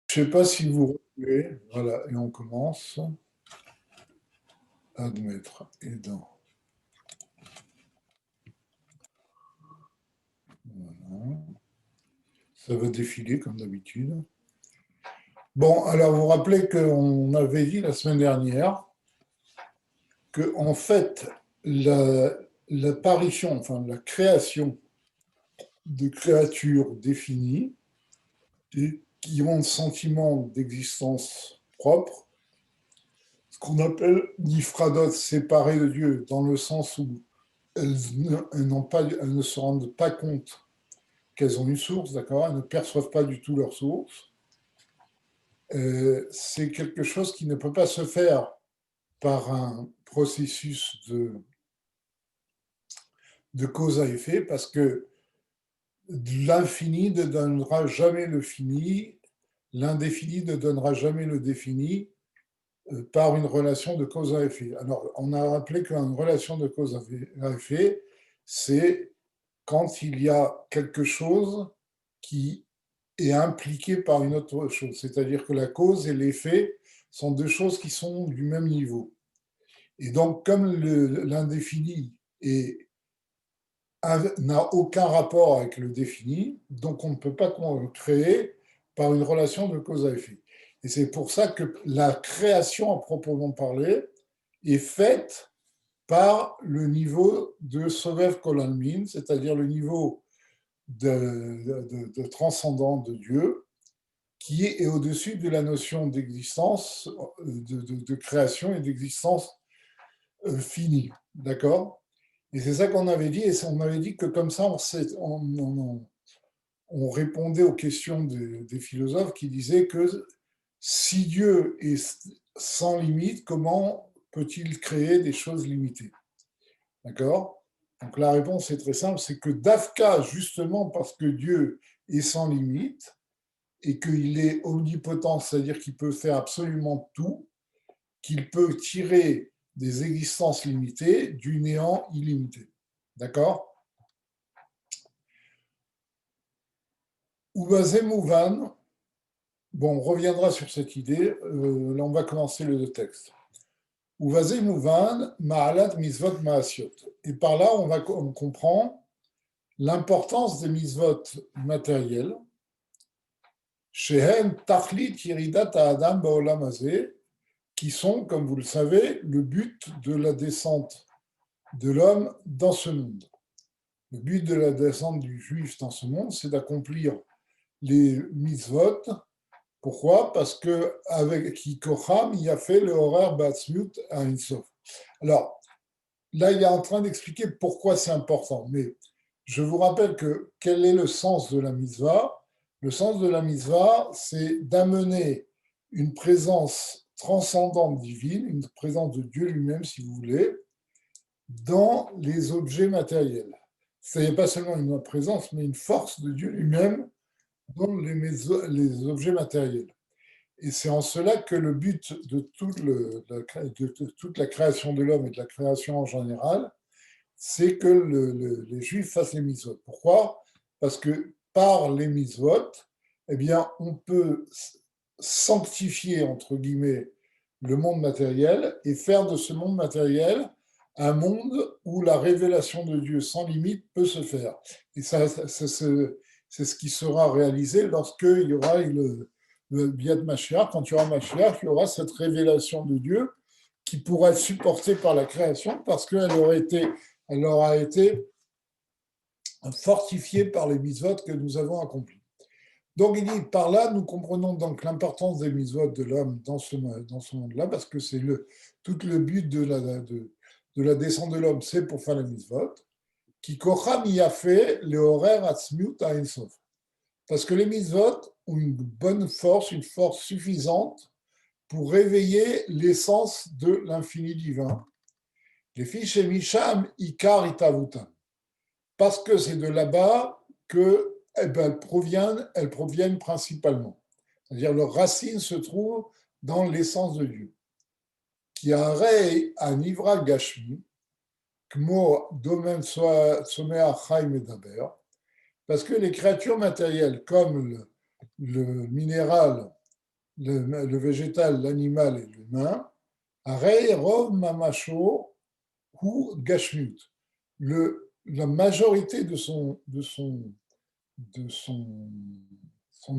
Je ne sais pas si vous retrouvez. Voilà, et on commence. Admettre aidant. Voilà. Ça va défiler comme d'habitude. Bon, alors vous vous rappelez qu'on avait dit la semaine dernière que, en fait, l'apparition, enfin la création de créatures définies et qui ont le sentiment d'existence propre, ce qu'on appelle nifradot, séparées de Dieu, dans le sens où elles ne se rendent pas compte qu'elles ont une source, d'accord? Elles ne perçoivent pas du tout leur source. C'est quelque chose qui ne peut pas se faire par un processus de cause à effet, parce que l'infini ne donnera jamais le fini, l'indéfini ne donnera jamais le défini par une relation de cause à effet. Alors, on a rappelé qu'une relation de cause à effet, c'est quand il y a quelque chose qui est impliqué par une autre chose. C'est-à-dire que la cause et l'effet sont deux choses qui sont du même niveau. Et donc, comme l'indéfini n'a aucun rapport avec le défini, donc on ne peut pas créer par une relation de cause à effet. Et c'est pour ça que la création à proprement parler est faite par le niveau de Sovev Kolalmin, c'est-à-dire le niveau de transcendant de Dieu, qui est au-dessus de la notion d'existence, de création et d'existence finie. D'accord? Et c'est ça qu'on avait dit, et on avait dit que comme ça, on répondait aux questions des philosophes qui disaient que si Dieu est sans limite, comment peut-il créer des choses limitées? D'accord? Donc la réponse est très simple, c'est que Dafka, justement parce que Dieu est sans limite et qu'il est omnipotent, c'est-à-dire qu'il peut faire absolument tout, qu'il peut tirer des existences limitées du néant illimité. D'accord? Ubazé Mouvan, bon, on reviendra sur cette idée, là on va commencer le texte. Ubazé Mouvan, Ma'alat Misvot Ma'asiot. Et par là, on comprend l'importance des mitzvot matériels, Shehen Tachlit Yiridat Adam Baolam Hazeh, qui sont, comme vous le savez, le but de la descente de l'homme dans ce monde. Le but de la descente du juif dans ce monde, c'est d'accomplir les mitzvot. Pourquoi? Parce que avec Kikocham, il a fait le horaire Batsmut à Insof. Alors, là, il est en train d'expliquer pourquoi c'est important. Mais je vous rappelle que quel est le sens de la mitzvah? Le sens de la mitzvah, c'est d'amener une présence transcendante divine, une présence de Dieu lui-même, si vous voulez, dans les objets matériels. Ce n'est pas seulement une présence, mais une force de Dieu lui-même dans les objets matériels. Et c'est en cela que le but de toute la création de l'homme et de la création en général, c'est que les Juifs fassent les mitzvot. Pourquoi? Parce que par les mitzvot, eh bien, on peut sanctifier, entre guillemets, le monde matériel et faire de ce monde matériel un monde où la révélation de Dieu sans limite peut se faire. Et ça, c'est ce qui sera réalisé lorsqu'il y aura le Biat Mashiach. Quand il y aura Mashiach, il y aura cette révélation de Dieu qui pourra être supportée par la création parce qu'elle elle aura été fortifiée par les mitzvot que nous avons accomplis. Donc il dit, par là, nous comprenons donc l'importance des mitzvot de l'homme dans ce monde-là, parce que c'est tout le but de la descente de l'homme, c'est pour faire les mitzvot. Qui kocham y a fait le horaire atzmiut à Ensof. Parce que les mitzvot ont une bonne force, une force suffisante pour réveiller l'essence de l'infini divin. Les fiches et Misham, Ikar itavutan. Parce que c'est de là-bas que elles proviennent principalement. C'est-à-dire leurs racines se trouvent dans l'essence de Dieu. Qui a un rei à Nivra Gashmi, Kmo Domen Somea Chaim Medaber, parce que les créatures matérielles, comme le minéral le végétal, l'animal et l'humain, Arei Rov Mamacho ou Gashmut. La majorité de son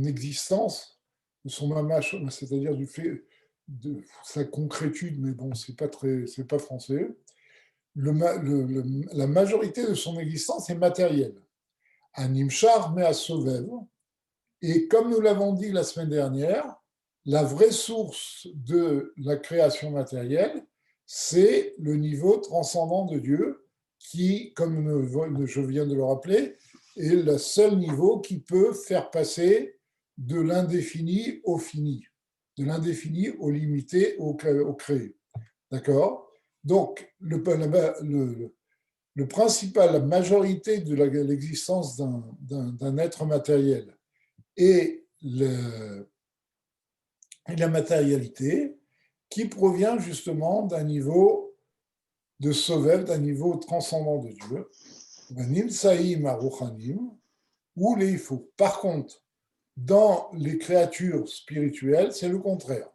existence, de son mamacho, c'est-à-dire du fait de sa concrétude, mais bon, c'est pas français. La majorité de son existence est matérielle. Un nimchar mais à Sovev. Et comme nous l'avons dit la semaine dernière, la vraie source de la création matérielle, c'est le niveau transcendant de Dieu, qui, comme je viens de le rappeler, est le seul niveau qui peut faire passer de l'indéfini au fini, de l'indéfini au limité, au créé. D'accord? Donc, le principal, la majorité de l'existence d'un être matériel et la matérialité qui provient justement d'un niveau de Sovev, d'un niveau transcendant de Dieu, ou les ifou. Par contre, dans les créatures spirituelles, c'est le contraire.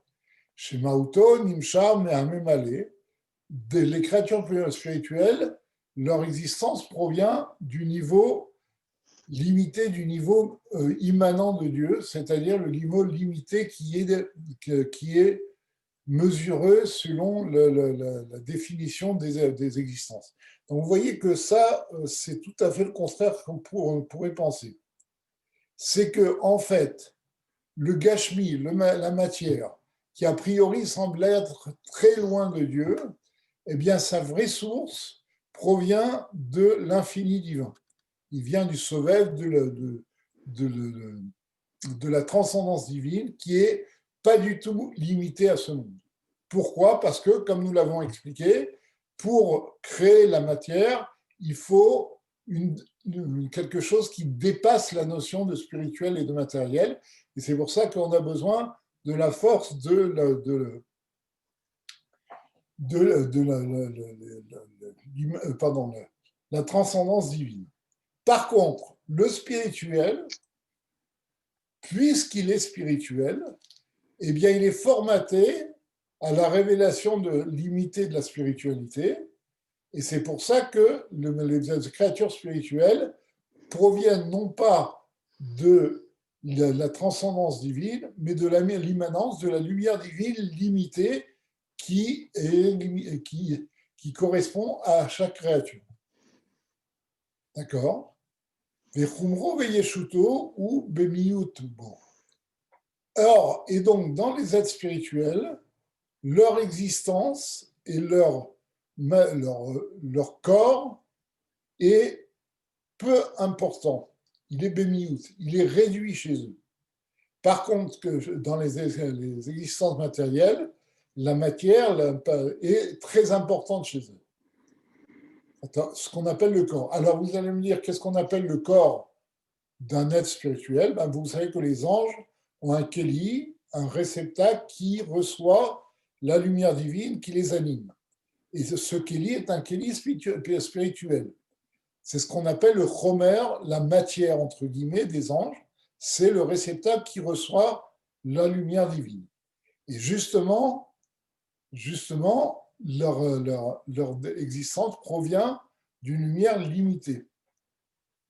Chez Mauto, Nimshar, Mehamemale, les créatures spirituelles, leur existence provient du niveau limité, du niveau immanent de Dieu, c'est-à-dire le niveau limité qui est mesuré selon la définition des existences. Donc vous voyez que ça, c'est tout à fait le contraire qu'on pourrait penser. C'est que, en fait, le gashmi, la matière, qui a priori semble être très loin de Dieu, eh bien, sa vraie source provient de l'infini divin. Il vient du Sovev, de la transcendance divine, qui est pas du tout limitée à ce monde. Pourquoi? Parce que, comme nous l'avons expliqué, pour créer la matière, il faut quelque chose qui dépasse la notion de spirituel et de matériel. Et c'est pour ça qu'on a besoin de la force de la transcendance divine. Par contre, le spirituel, puisqu'il est spirituel, eh bien, il est formaté à la révélation limitée de la spiritualité. Et c'est pour ça que les créatures spirituelles proviennent non pas de la transcendance divine, mais de l'immanence de la lumière divine limitée qui correspond à chaque créature. D'accord? Vechumro veyeshuto ou bemiyut. Bon. Or, et donc, dans les êtres spirituels, leur existence et leur corps est peu important. Il est bémiout, il est réduit chez eux. Par contre, dans les existences matérielles, la matière est très importante chez eux. Ce qu'on appelle le corps. Alors, vous allez me dire, qu'est-ce qu'on appelle le corps d'un être spirituel? Ben, vous savez que les anges ont un kéli, un réceptacle qui reçoit la lumière divine qui les anime. Et ce kéli est un kéli spirituel. C'est ce qu'on appelle le chomer, la matière, entre guillemets, des anges. C'est le réceptacle qui reçoit la lumière divine. Et justement leur existence provient d'une lumière limitée.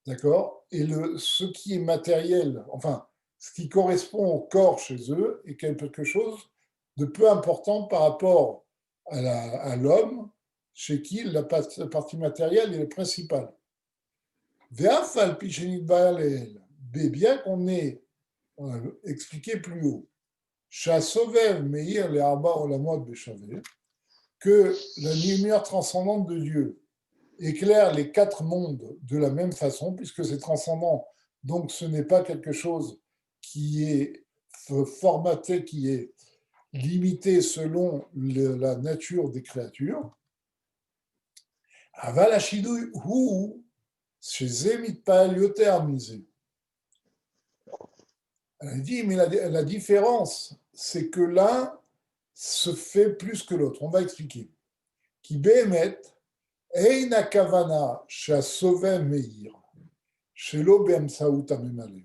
D'accord? Et ce qui est matériel, enfin, ce qui correspond au corps chez eux est quelque chose de peu important par rapport à l'homme, chez qui la partie matérielle est la principale. Mais bien qu'on ait expliqué plus haut, que la lumière transcendante de Dieu éclaire les quatre mondes de la même façon, puisque c'est transcendant, donc ce n'est pas quelque chose qui est formaté, qui est limité selon la nature des créatures. Aval hashidui hu sheze mitpael yoter mize. Elle dit, mais la différence, c'est que l'un se fait plus que l'autre. On va expliquer. Qui behemet Eina kavana shasove meir shelo be'amsaut amemale.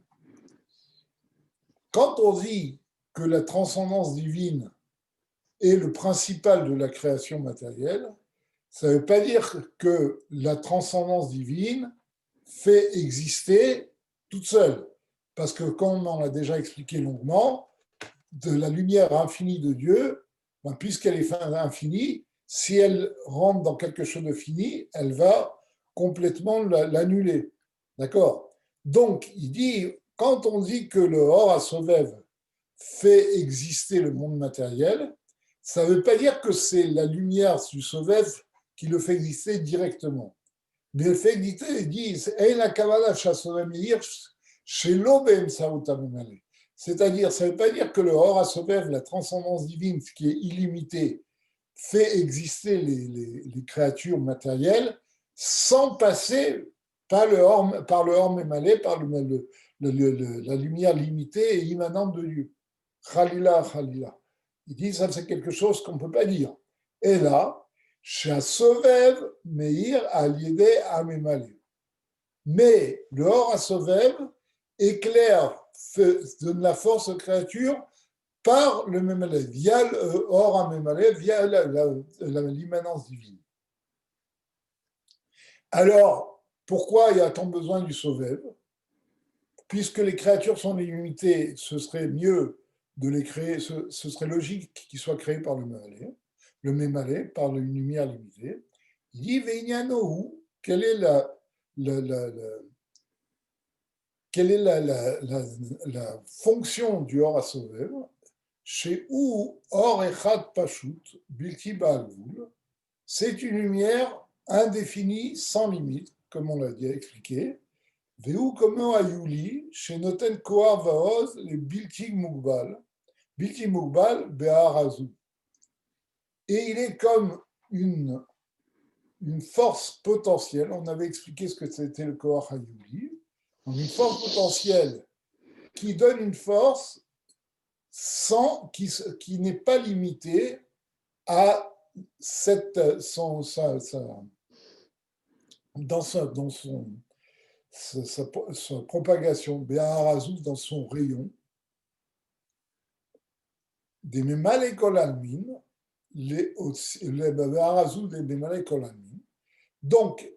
Quand on dit que la transcendance divine est le principal de la création matérielle, ça ne veut pas dire que la transcendance divine fait exister toute seule. Parce que, comme on l'a déjà expliqué longuement, de la lumière infinie de Dieu, ben, puisqu'elle est infinie, si elle rentre dans quelque chose de fini, elle va complètement l'annuler. D'accord? Donc, il dit, quand on dit que le Or Assovev fait exister le monde matériel, ça ne veut pas dire que c'est la lumière du Sovev qui le fait exister directement. Mais le fait exister, il dit, c'est-à-dire, ça ne veut pas dire que le Or Assovev, la transcendance divine, ce qui est illimité, fait exister les créatures matérielles sans passer par le Or Mémalé, par la lumière limitée et immanente de Dieu. Khalila, Khalila. Il dit ça, c'est quelque chose qu'on ne peut pas dire. Et là, Shasovev Meir Aliede Amemalé. Mais le Or Asovev éclaire, donne la force aux créatures par le Memalé, via le Or Amemalé, via l'immanence divine. Alors, pourquoi y a-t-on besoin du Sovev? Puisque les créatures sont limitées, ce serait mieux de les créer, ce serait logique qu'ils soient créés par le Mémalé, par une lumière limitée. Il dit Veinyanohu, quelle est la fonction du Or Asovev? Chez où Or Echad Pashut, Bilti Baalvul, c'est une lumière indéfinie, sans limite, comme on l'a dit expliqué. Veu comment ayuli, chez Noten Koar Vaoz, les Bilti Mugbal Beharazu. Et il est comme une force potentielle. On avait expliqué ce que c'était le Koar Ayuli. Une force potentielle qui donne une force qui n'est pas limitée à dans sa propagation, Beharazu dans son rayon, des Memalekol-Almin, Beharazu des Memalekol-Almin. Donc,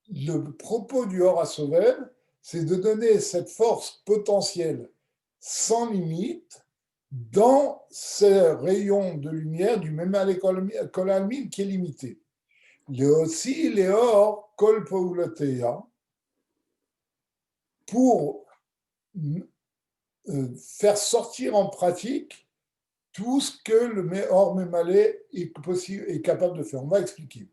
le propos du Or Asovev, c'est de donner cette force potentielle sans limite dans ce rayon de lumière du Memalekol-Almin qui est limité. Aussi, Léor Kol Paulateya, pour faire sortir en pratique tout ce que le Or Mémalé est capable de faire. On va expliquer.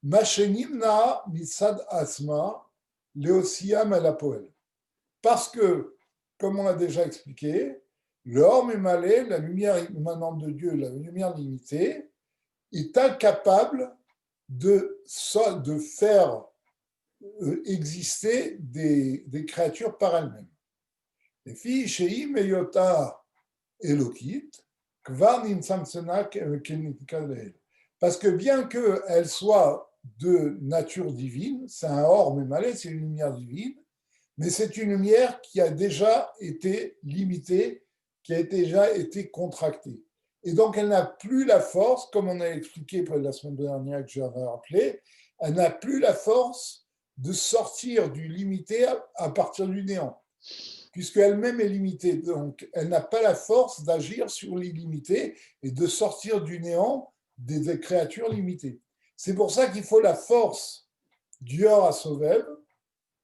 Machenimna Misad Asma Leosiam Alapoel. Parce que, comme on l'a déjà expliqué, le Or Mémalé, la lumière immanente de Dieu, la lumière limitée, est incapable de faire exister des créatures par elles-mêmes. Les filles, Shei Meyota Elokit, Kvar Nimsamsena Kenikadel. Parce que bien qu'elle soit de nature divine, c'est un Or Mémalé, c'est une lumière divine, mais c'est une lumière qui a déjà été limitée, qui a déjà été contractée. Et donc, elle n'a plus la force, comme on a expliqué la semaine dernière que j'avais rappelé, elle n'a plus la force de sortir du limité à partir du néant, puisqu'elle-même est limitée. Donc, elle n'a pas la force d'agir sur l'illimité et de sortir du néant des créatures limitées. C'est pour ça qu'il faut la force du Or Asovev,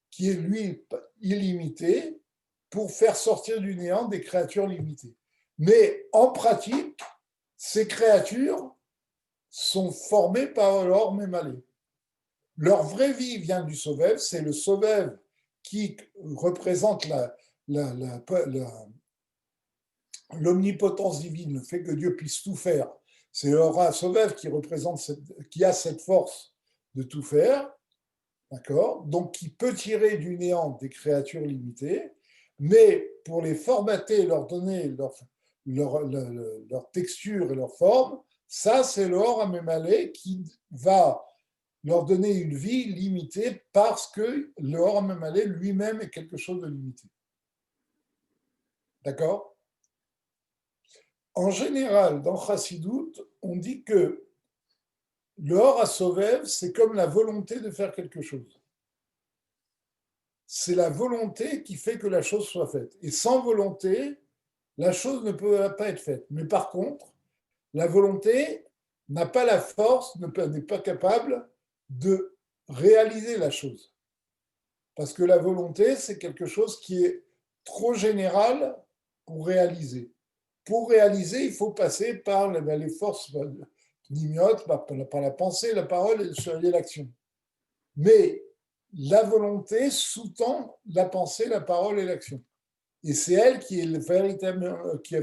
qui est lui illimité, pour faire sortir du néant des créatures limitées. Mais en pratique, ces créatures sont formées par l'Or Mémalé. Leur vraie vie vient du Sovev, c'est le Sovev qui représente l'omnipotence divine, le fait que Dieu puisse tout faire. C'est l'Or Sovev qui a cette force de tout faire. D'accord? Donc, qui peut tirer du néant des créatures limitées, mais pour les formater, leur donner leur texture et leur forme, ça, c'est l'Or Amémalé qui va leur donner une vie limitée parce que l'Or Amémalé lui-même est quelque chose de limité. D'accord? En général, dans Chassidut, on dit que le Or HaSovev, c'est comme la volonté de faire quelque chose. C'est la volonté qui fait que la chose soit faite. Et sans volonté, la chose ne peut pas être faite. Mais par contre, la volonté n'a pas la force, n'est pas capable de réaliser la chose. Parce que la volonté, c'est quelque chose qui est trop général pour réaliser. Pour réaliser, il faut passer par les forces nimiotes, par la pensée, la parole et l'action. Mais la volonté sous-tend la pensée, la parole et l'action. Et c'est elle qui est véritablement, qui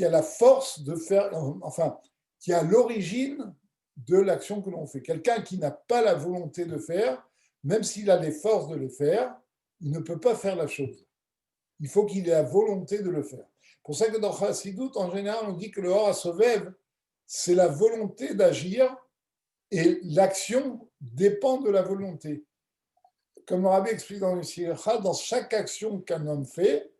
a la force de faire, enfin, qui a l'origine de l'action que l'on fait. Quelqu'un qui n'a pas la volonté de faire, même s'il a les forces de le faire, il ne peut pas faire la chose. Il faut qu'il ait la volonté de le faire. C'est pour ça que dans Chassidut, en général, on dit que le Or HaSovev, c'est la volonté d'agir et l'action dépend de la volonté. Comme le Rabbi explique dans le Siracha, dans chaque action qu'un homme fait,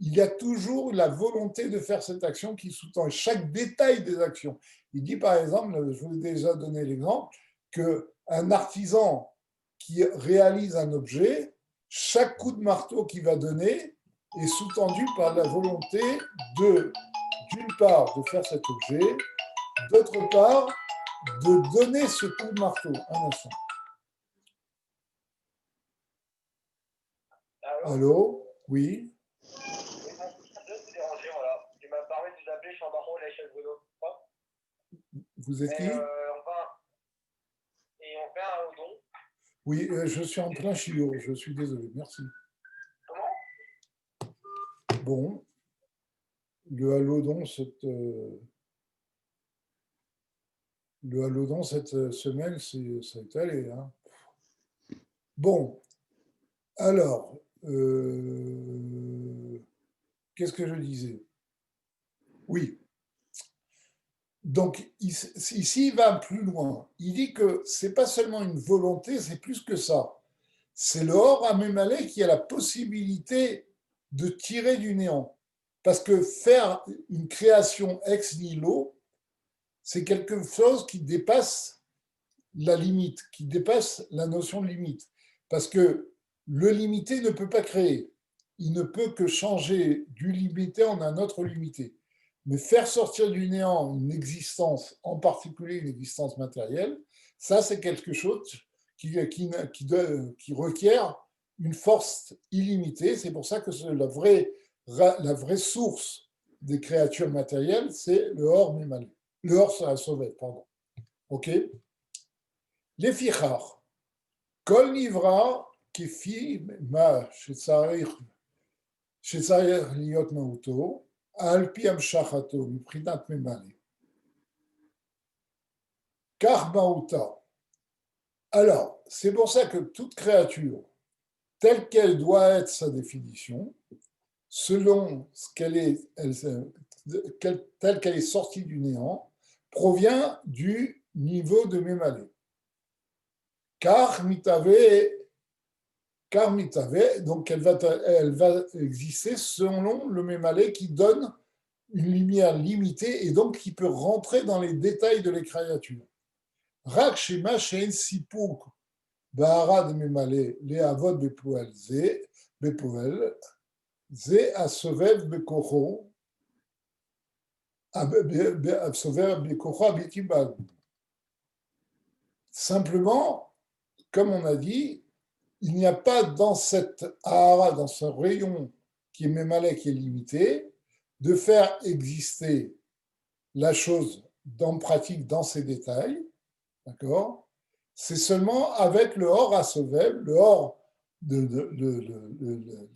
il y a toujours la volonté de faire cette action qui sous-tend chaque détail des actions. Il dit par exemple, je vous ai déjà donné l'exemple, qu'un artisan qui réalise un objet, chaque coup de marteau qu'il va donner est sous-tendu par la volonté d'une part, de faire cet objet, d'autre part, de donner ce coup de marteau. Un instant. Allô? Oui? Vous êtes qui? Et on fait un don. Oui, je suis en plein chiot, je suis désolé, merci. Comment? Bon, le halodon cette semaine, ça est allé. Hein. Bon, alors, qu'est-ce que je disais? Oui. Donc, ici, il va plus loin. Il dit que c'est pas seulement une volonté, c'est plus que ça. C'est le Or HaMemaleh qui a la possibilité de tirer du néant. Parce que faire une création ex nihilo, c'est quelque chose qui dépasse la limite, qui dépasse la notion de limite. Parce que le limité ne peut pas créer. Il ne peut que changer du limité en un autre limité. Mais faire sortir du néant une existence, en particulier une existence matérielle, ça c'est quelque chose qui requiert une force illimitée. C'est pour ça que la vraie source des créatures matérielles, c'est le Or Memaleh. Le Or HaSovev, pardon. OK? לפיכך, כל נברא כפי מה שצריך להיות מהותו, על פי המשכתו מבחינת ממלא. כך מהותה. Alors, c'est pour ça que toute créature, telle qu'elle doit être sa définition, selon ce qu'elle est, telle qu'elle est sortie du néant, provient du niveau de Mémalé. Car mitave, donc elle va exister selon le Mémalé qui donne une lumière limitée et donc qui peut rentrer dans les détails de les créatures. Rak shema she'en sipuk ba'arad Mémalé le'avod bepoel ze asovev bekocho asovev bekocho abitibal. Simplement, comme on a dit, il n'y a pas dans cette ahara, dans ce rayon qui est Mémaleh, qui est limité, de faire exister la chose dans pratique, dans ses détails, d'accord? C'est seulement avec le Or HaSovev, le Or de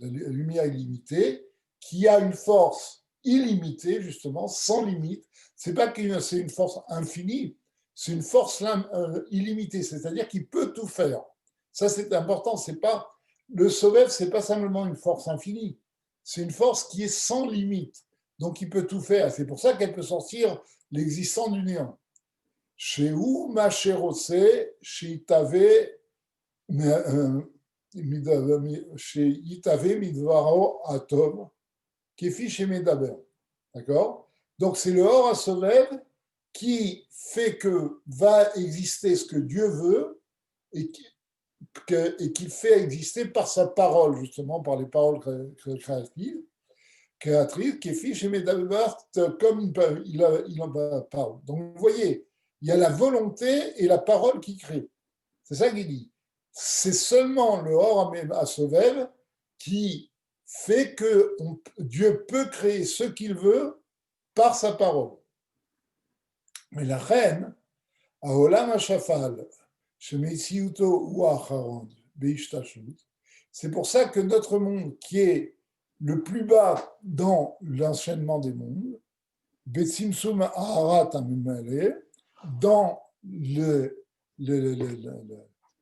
la lumière illimitée, qui a une force illimitée, justement, sans limite. C'est pas que c'est une force infinie, c'est une force illimitée, c'est-à-dire qu'il peut tout faire. Ça, c'est important. C'est pas le Sovev, c'est pas simplement une force infinie. C'est une force qui est sans limite. Donc, il peut tout faire. C'est pour ça qu'elle peut sortir l'existant du néant. Chez où Macherose, chez Itave, chez Itave Midvaro Atom, Kefi chez Medaber. D'accord? Donc, c'est le Or HaSovev qui fait que va exister ce que Dieu veut et qu'il fait exister par sa parole, justement, par les paroles créatrices, Kefi chez Medaber, comme il en parle. Donc, vous voyez, il y a la volonté et la parole qui créent. C'est ça qu'il dit. C'est seulement le Or HaSovev qui fait que Dieu peut créer ce qu'il veut par sa parole. Mais la reine, Aolam HaShafal, Shemesiuto ou Acharod, Beishtashut, c'est pour ça que notre monde, qui est le plus bas dans l'enchaînement des mondes, Betsimsum Aharat Amimale, dans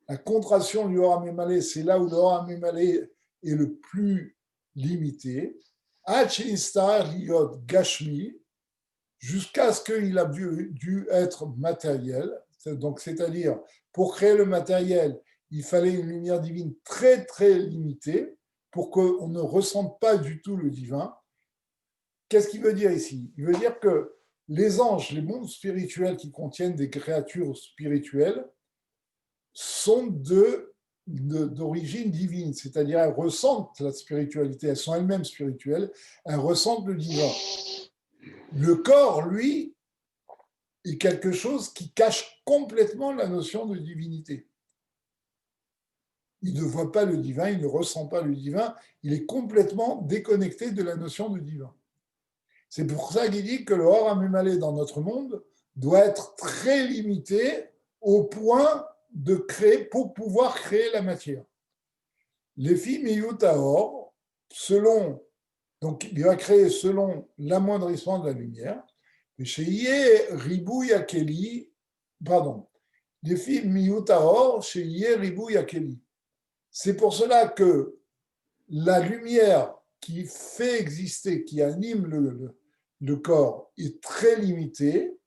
la contraction du Or HaMemale, c'est là où le Or HaMemale est le plus limité, Hachistar Liot Gashmi, jusqu'à ce qu'il a dû être matériel. Donc, c'est-à-dire, pour créer le matériel, il fallait une lumière divine très, très limitée pour qu'on ne ressente pas du tout le divin. Qu'est-ce qu'il veut dire ici? Il veut dire que les anges, les mondes spirituels qui contiennent des créatures spirituelles, sont d'origine divine, c'est-à-dire elles ressentent la spiritualité, elles sont elles-mêmes spirituelles, elles ressentent le divin. Le corps, lui, est quelque chose qui cache complètement la notion de divinité. Il ne voit pas le divin, il ne ressent pas le divin, il est complètement déconnecté de la notion de divin. C'est pour ça qu'il dit que le Or HaMemale dans notre monde doit être très limité au point de créer, pour pouvoir créer la matière. Les filles Miyutaor, selon, donc il va créer selon l'amoindrissement de la lumière, et chez Yé Ribou Yakeli, pardon, les filles Miyutaor, chez Yé Ribou Yakeli. C'est pour cela que la lumière qui fait exister, qui anime le corps, est très limitée.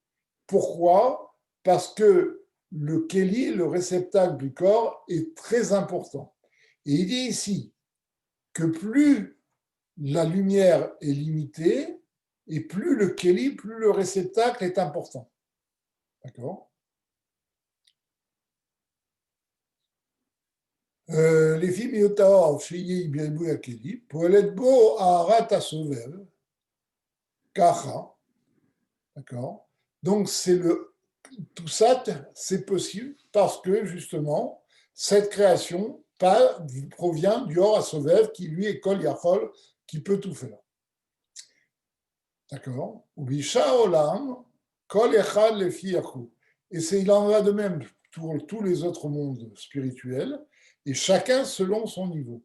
Pourquoi? Parce que le Keli, le réceptacle du corps, est très important. Et il dit ici que plus la lumière est limitée, et plus le Keli, plus le réceptacle est important. D'accord? Les filles Miotaor, Shiyi, Biribou, Yakeli, Poelet Bo, Aharat, Asovel, Kacha. D'accord? Donc, tout ça, c'est possible parce que, justement, cette création provient du Or HaSovev qui, lui, est Kol Yachol, qui peut tout faire. D'accord? Ubisha Olam, Kol Echad Lefi Yahu. Et il en va de même pour tous les autres mondes spirituels, et chacun selon son niveau.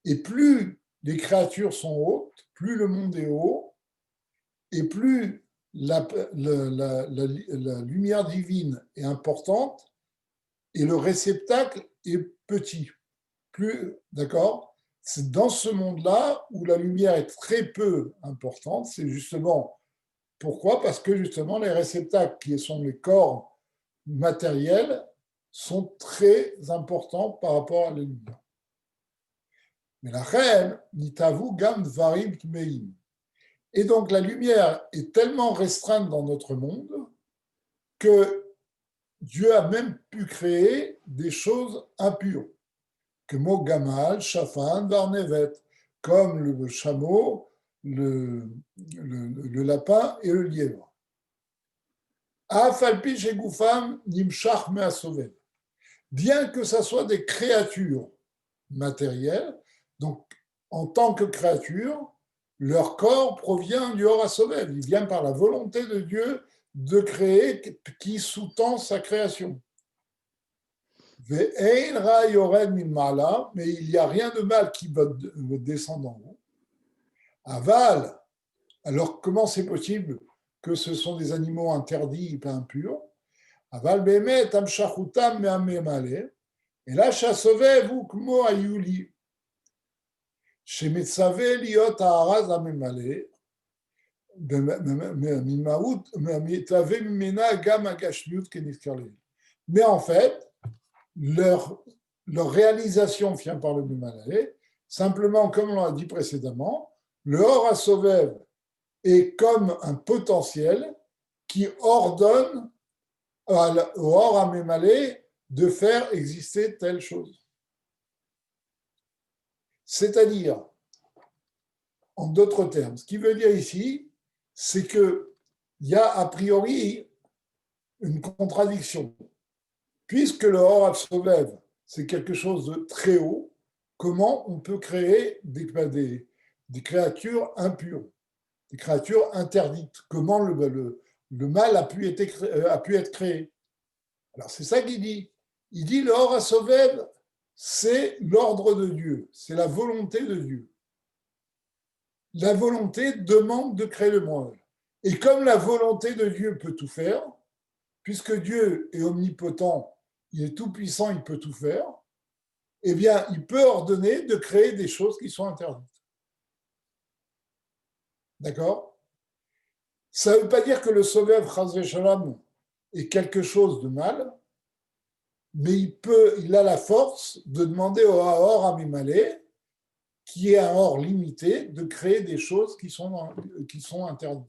Et plus les créatures sont hautes, plus le monde est haut, et plus la lumière divine est importante et le réceptacle est petit. D'accord? C'est dans ce monde-là où la lumière est très peu importante. C'est justement pourquoi? Parce que justement les réceptacles qui sont les corps matériels sont très importants par rapport à la lumière. Mais la reine, nitavu gam dvarim tmeim. Et donc la lumière est tellement restreinte dans notre monde que Dieu a même pu créer des choses impures, que mot gamal, chafan, varnevet, comme le chameau, le lapin et le lièvre. Afalpi chez Goufam, nimshach measovel. Bien que ce soit des créatures matérielles, donc en tant que créatures, leur corps provient du Or HaSovev. Il vient par la volonté de Dieu de créer qui sous-tend sa création. Mais il n'y a rien de mal qui va descendre en haut. Aval, alors comment c'est possible que ce sont des animaux interdits et pas impurs? Aval bemet amshachutam me'amemale, et là chasovev ukmo ayuli. שמצווה להיות הארז הממלא, מתהווה ממנה גם הגשמיות כנזכר לעיל. Mais en fait, leur réalisation vient par le Mimalé, simplement, comme on l'a dit précédemment, Le Or HaSovev est comme un potentiel qui ordonne au Or HaMemalé de faire exister telle chose. C'est-à-dire, en d'autres termes, ce qui veut dire ici, c'est qu'il y a a priori une contradiction. Puisque le Or HaSovev, c'est quelque chose de très haut, comment on peut créer des créatures impures, des créatures interdites? Comment le mal a pu être créé? Alors c'est ça qu'il dit. Il dit le Or HaSovev, c'est l'ordre de Dieu, c'est la volonté de Dieu. La volonté demande de créer le monde. Et comme la volonté de Dieu peut tout faire, puisque Dieu est omnipotent, il est tout puissant, il peut tout faire, eh bien, il peut ordonner de créer des choses qui sont interdites. D'accord? Ça ne veut pas dire que le Sovev Chas v'Shalom est quelque chose de mal, mais il a la force de demander au Or HaMemalé, qui est un or limité, de créer des choses qui sont interdites.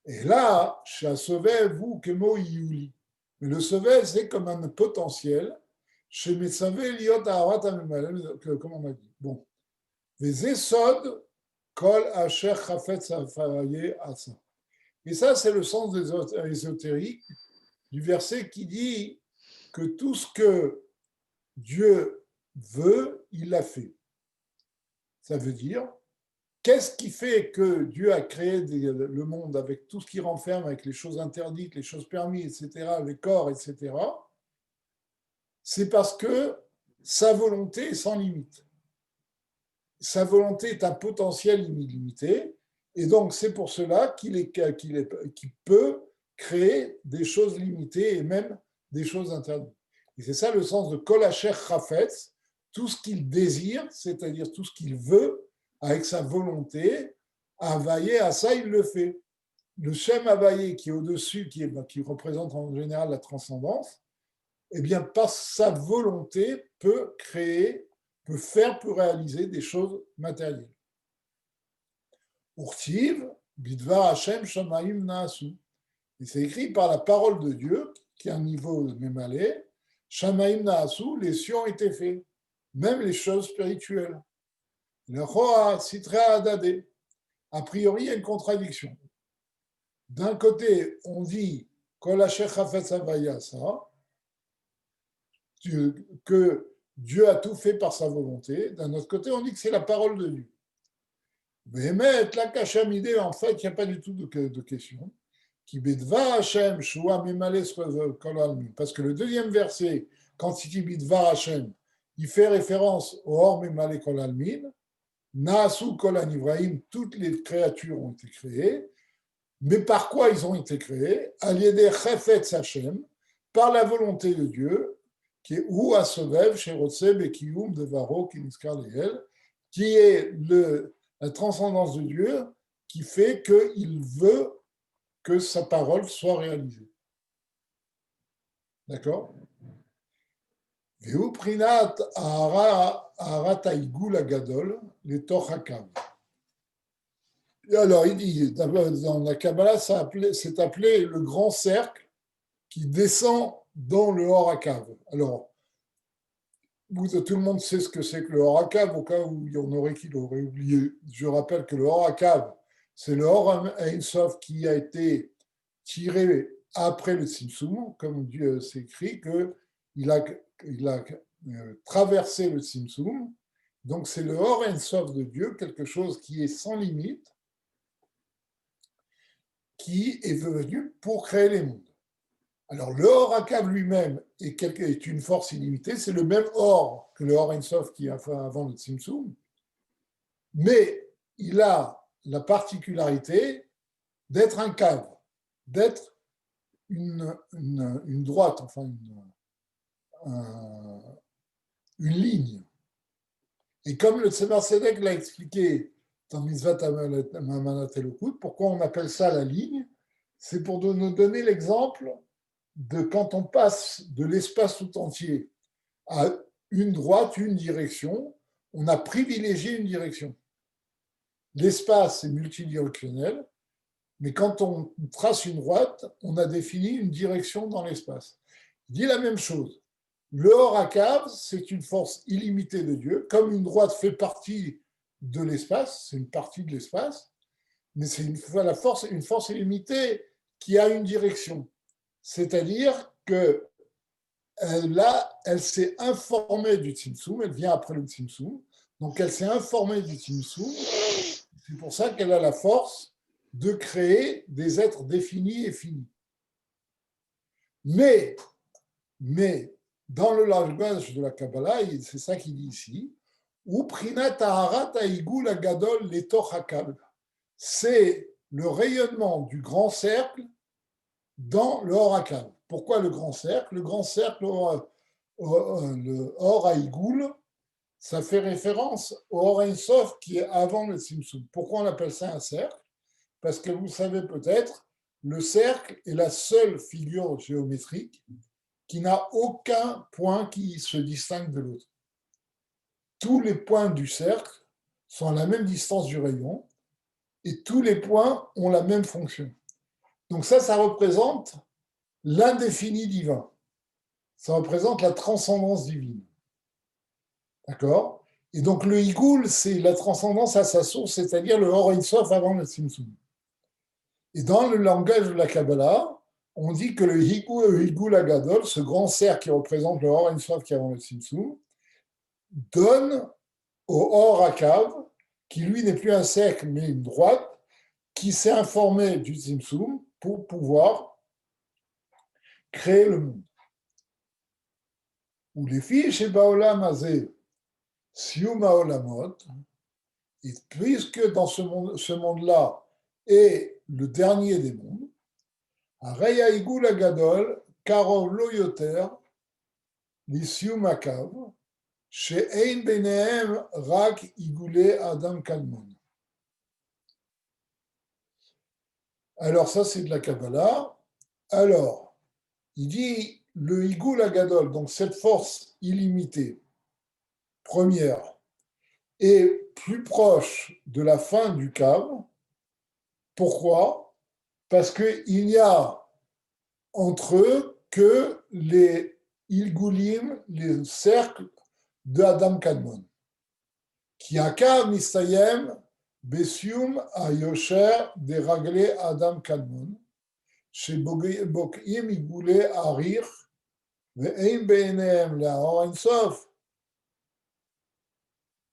Et là, chez un Sovev ou Kemo Iyuli, mais le Sovev, c'est comme un potentiel. Chez Metsavé, Liot Aharat HaMemalé, comme on a dit. Bon. Vezesod kol asher chafetz hafayeh asa. Et ça, c'est le sens ésotérique du verset qui dit que tout ce que Dieu veut, il l'a fait. Ça veut dire, qu'est-ce qui fait que Dieu a créé le monde avec tout ce qui renferme, avec les choses interdites, les choses permises, etc., les corps, etc. C'est parce que sa volonté est sans limite. Sa volonté est un potentiel illimité, et donc c'est pour cela qu'il peut créer des choses limitées et même des choses interdites. Et c'est ça le sens de Kol Asher Chafetz, tout ce qu'il désire, c'est-à-dire tout ce qu'il veut, avec sa volonté, Havaye, à ça il le fait. Le Shem Havaye qui est au-dessus, qui représente en général la transcendance, eh bien par sa volonté peut réaliser des choses matérielles. Urtiv, Bidvar Hashem Shamaim Naasu. Et c'est écrit par la parole de Dieu, qui est un niveau de Mémalé, Shamaim Naasu, les cieux ont été faits, même les choses spirituelles. Le Choa Sitra Adade. A priori, il y a une contradiction. D'un côté, on dit Kol Asher Chafetz Havaya, ça, que Dieu a tout fait par sa volonté. D'un autre côté, on dit que c'est la parole de Dieu. Mais la Kachamide, en fait, il n'y a pas du tout de question. Parce que le deuxième verset, quand il dit Bidvar Hashem, il fait référence au Or Memale Kol Almin, Naasu Kol Anivraim, toutes les créatures ont été créées. Mais par quoi ils ont été créés? Aliéder Chafetz Hashem, par la volonté de Dieu, qui est ou Asovev, Sherotse, Bekiyum, Devaro, Kiniskar Leel, qui est la transcendance de Dieu qui fait qu'il veut que sa parole soit réalisée. D'accord? Veu Prinat Aharat Haigul Agadol, les Torhakav. Et alors, il dit, dans la Kabbalah, c'est appelé le grand cercle qui descend dans le Or HaKav. Alors, tout le monde sait ce que c'est que le Or HaKav, au cas où il y en aurait qui l'auraient oublié. Je rappelle que le Or HaKav, c'est le Or Ein Sof qui a été tiré après le Tzimtzum, comme Dieu s'écrit, qu'il a traversé le Tzimtzum. Donc, c'est le Or Ein Sof de Dieu, quelque chose qui est sans limite, qui est venu pour créer les mondes. Alors, le Or HaKav lui-même est une force illimitée, c'est le même Or que le Or Ein Sof qui a fait avant le Tzimtzum, mais il a la particularité d'être un cave, d'être une droite, enfin une ligne. Et comme le Tzemar Tzedek l'a expliqué dans Mitzvat Amanat Elokut, pourquoi on appelle ça la ligne? C'est pour nous donner l'exemple de quand on passe de l'espace tout entier à une droite, une direction, on a privilégié une direction. l'espace est multidirectionnel, mais quand on trace une droite, on a défini une direction dans l'espace. Il dit la même chose. Le Hor-Akav, c'est une force illimitée de Dieu, comme une droite fait partie de l'espace, c'est une partie de l'espace, mais c'est une force illimitée qui a une direction. C'est-à-dire que là, elle s'est informée du Tzimtzum, elle vient après le Tzimtzum, donc elle s'est informée du Tzimtzum, c'est pour ça qu'elle a la force de créer des êtres définis et finis. Mais dans le langage de la Kabbalah, c'est ça qu'il dit ici, c'est le rayonnement du grand cercle dans le Hor-Akav. Pourquoi le grand cercle? Le grand cercle, le Or Haïgoul, ça fait référence au Or Ein Sof qui est avant le Tzimtzum. Pourquoi on appelle ça un cercle? Parce que vous savez peut-être, le cercle est la seule figure géométrique qui n'a aucun point qui se distingue de l'autre. Tous les points du cercle sont à la même distance du rayon et tous les points ont la même fonction. Donc ça représente l'indéfini divin. Ça représente la transcendance divine. D'accord? Et donc le Higoul, c'est la transcendance à sa source, c'est-à-dire le Or Ein Sof avant le Tzimtzum. Et dans le langage de la Kabbalah, on dit que le Higoul Agadol, ce grand cercle qui représente le Or Ein Sof qui est avant le Tzimtzum, donne au Or Akav, qui lui n'est plus un cercle mais une droite, qui s'est informé du Tzimtzum pour pouvoir créer le monde. Ou les filles chez Baolam Azé, Sium Haolamot, et puisque dans ce monde-là est le dernier des mondes, Arei Haïgoul Agadol, Karov Lo Yoter, Lisium Akav, She'ein Benehem Rak Igoulé Adam Kadmon. Alors, ça, c'est de la Kabbalah. Alors, il dit le Higoul Agadol, donc cette force illimitée, première, est plus proche de la fin du Kav. Pourquoi? Parce qu'il n'y a entre eux que les Ilgoulim, les cercles de Adam Kadmon. Qui a Kav Mistayem, Besium Ayosher de Raglé Adam Kadmon. שבוקעים עיגולי האריך ואין בעיניהם לאור אינסוף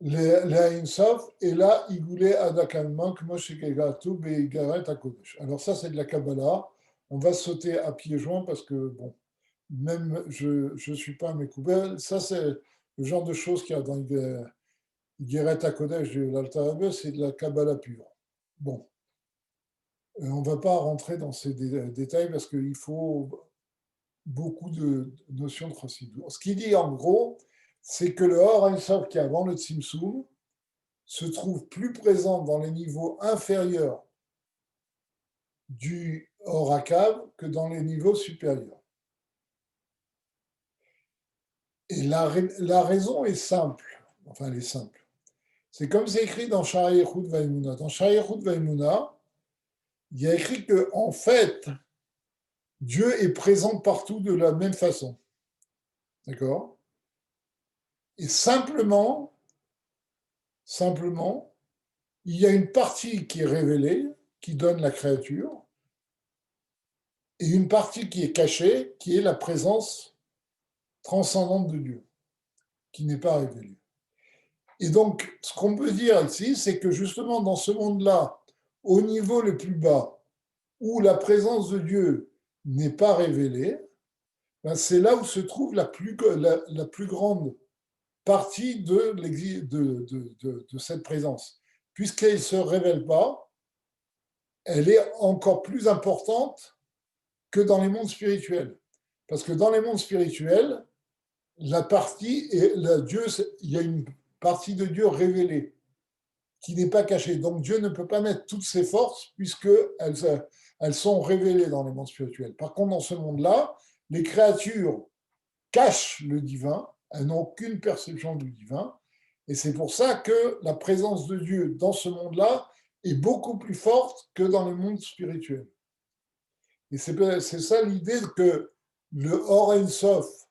לאינסוף אלא עיגולי הדקלמן כמו שכתוב באיגרת הקודש. Alors ça c'est de la Kabbalah, on va sauter à pieds joints parce que bon, même je suis pas un Mekoubel, ça c'est le genre de choses qu'il y a dans Igeret HaKodesh de l'Alter Rebbe, c'est de la Kabbalah pure. Bon. On ne va pas rentrer dans ces détails parce qu'il faut beaucoup de notions de procédure. Ce qu'il dit en gros, c'est que le Or Ein Sof qui est avant le Tzimtzum se trouve plus présent dans les niveaux inférieurs du Or Akav que dans les niveaux supérieurs. Et la raison est simple, enfin elle est simple. C'est comme c'est écrit dans Sha'ar Yichud Va'emunah. Dans Sha'ar Yichud Va'emunah, il y a écrit que, en fait, Dieu est présent partout de la même façon. D'accord? Et simplement, il y a une partie qui est révélée, qui donne la créature, et une partie qui est cachée, qui est la présence transcendante de Dieu, qui n'est pas révélée. Et donc, ce qu'on peut dire ici, c'est que justement, dans ce monde-là, au niveau le plus bas, où la présence de Dieu n'est pas révélée, ben c'est là où se trouve la plus grande partie de cette présence. Puisqu'elle ne se révèle pas, elle est encore plus importante que dans les mondes spirituels. Parce que dans les mondes spirituels, il y a une partie de Dieu révélée qui n'est pas cachée. Donc Dieu ne peut pas mettre toutes ses forces puisqu'elles sont révélées dans les mondes spirituels. Par contre, dans ce monde-là, les créatures cachent le divin, elles n'ont aucune perception du divin, et c'est pour ça que la présence de Dieu dans ce monde-là est beaucoup plus forte que dans le monde spirituel. Et c'est ça l'idée que le Or Ein Sof,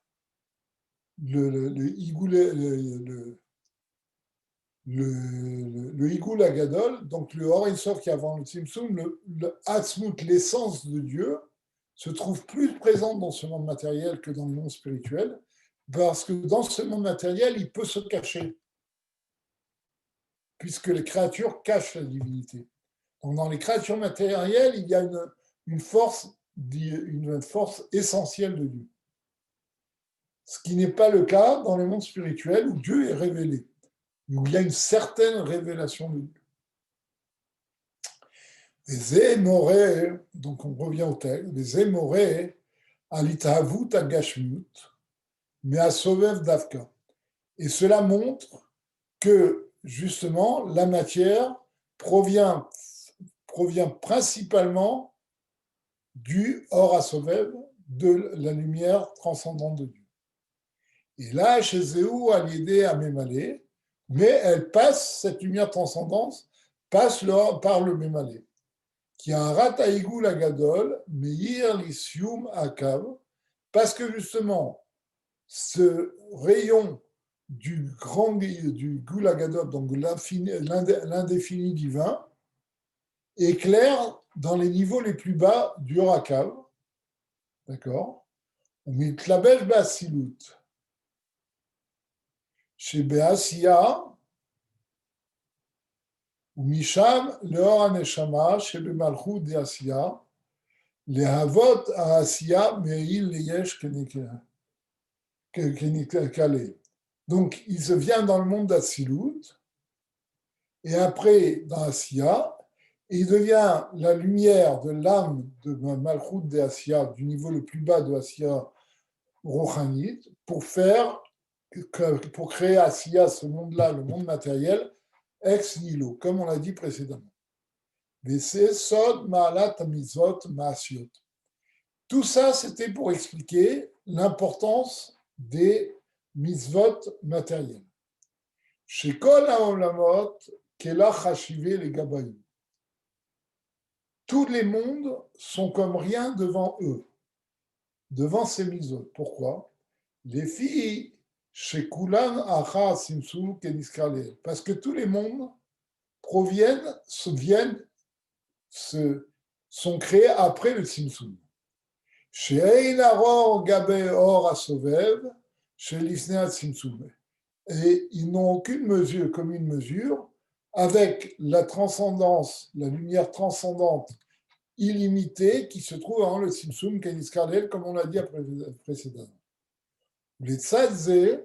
le Higoul Agadol, donc le Or Ein Sof qui est avant le Tzimtzum, le Atzmut, l'essence de Dieu, se trouve plus présente dans ce monde matériel que dans le monde spirituel, parce que dans ce monde matériel, il peut se cacher, puisque les créatures cachent la divinité. Donc dans les créatures matérielles, il y a une force essentielle de Dieu. Ce qui n'est pas le cas dans le monde spirituel où Dieu est révélé, où il y a une certaine révélation de Dieu. Les émorés, donc on revient au texte, les émorés, alitavut agashmut, mais à sovev davka. Et cela montre que, justement, la matière provient principalement du Or HaSovev, de la lumière transcendante de Dieu. Et là, chez Zéhou, à l'idée à Mémalé, mais elle passe, cette lumière transcendante, passe par le Mémalé, qui a un Rataïgou Lagadol, Meir Lissium Akav, parce que justement, ce rayon du Goulagadol, donc l'indéfini divin, éclaire dans les niveaux les plus bas du Orakav. D'accord? On met Tlabel Basilut. Chez Beasia, ou Misham, le Or Aneshama, chez Bemalchut de Asia, les Havot à Asia, Meil Leyesh Kenikale. Donc, il se vient dans le monde d'Atsilut, et après, dans Asia, il devient la lumière de l'âme de Malchut de Asia, du niveau le plus bas de Asia Rohanit, pour créer Asia, ce monde-là, le monde matériel, ex nihilo, comme on l'a dit précédemment. Tout ça, c'était pour expliquer l'importance des mitzvot matériels. Chez Kol HaOlamot, Kelach Hashivé les Gabayim. Tous les mondes sont comme rien devant eux, devant ces mitzvot. Pourquoi? Les filles, chez Kulan Acha Simsu Keniskalel. Parce que tous les mondes sont créés après le Simsum. Chez Einaror Gabe Or Asovev, chez l'Isnea Simsum. Et ils n'ont aucune mesure comme une mesure avec la transcendance, la lumière transcendante illimitée qui se trouve dans le Simsum Keniskalel, comme on l'a dit précédemment. Les Tzadze,